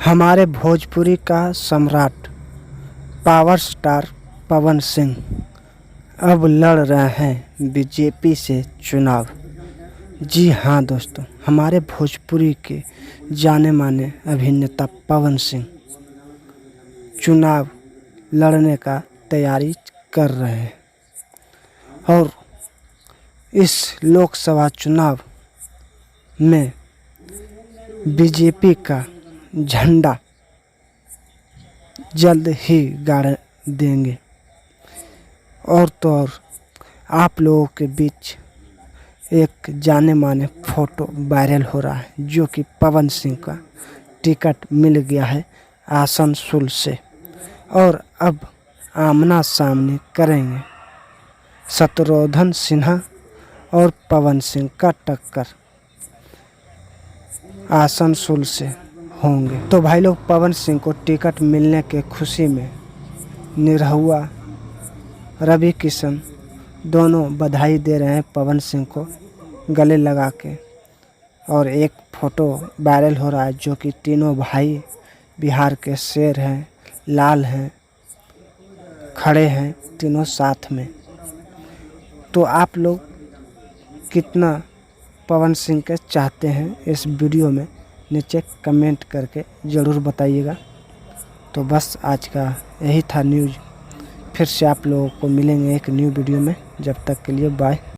हमारे भोजपुरी का सम्राट पावर स्टार पवन सिंह अब लड़ रहे हैं बीजेपी से चुनाव। जी हाँ दोस्तों, हमारे भोजपुरी के जाने माने अभिनेता पवन सिंह चुनाव लड़ने का तैयारी कर रहे हैं और इस लोकसभा चुनाव में बीजेपी का झंडा जल्द ही गाड़ देंगे। और तो और आप लोगों के बीच एक जाने माने फोटो वायरल हो रहा है, जो कि पवन सिंह का टिकट मिल गया है आसनसोल से और अब आमना सामने करेंगे शत्रुघ्न सिन्हा और पवन सिंह का टक्कर आसनसोल से होंगे। तो भाई लोग, पवन सिंह को टिकट मिलने के खुशी में निरहुआ, रवि किशन दोनों बधाई दे रहे हैं पवन सिंह को गले लगा के। और एक फ़ोटो वायरल हो रहा है, जो कि तीनों भाई बिहार के शेर हैं, लाल हैं, खड़े हैं तीनों साथ में। तो आप लोग कितना पवन सिंह के चाहते हैं, इस वीडियो में नीचे कमेंट करके ज़रूर बताइएगा। तो बस आज का यही था न्यूज़। फिर से आप लोगों को मिलेंगे एक न्यू वीडियो में। जब तक के लिए बाय।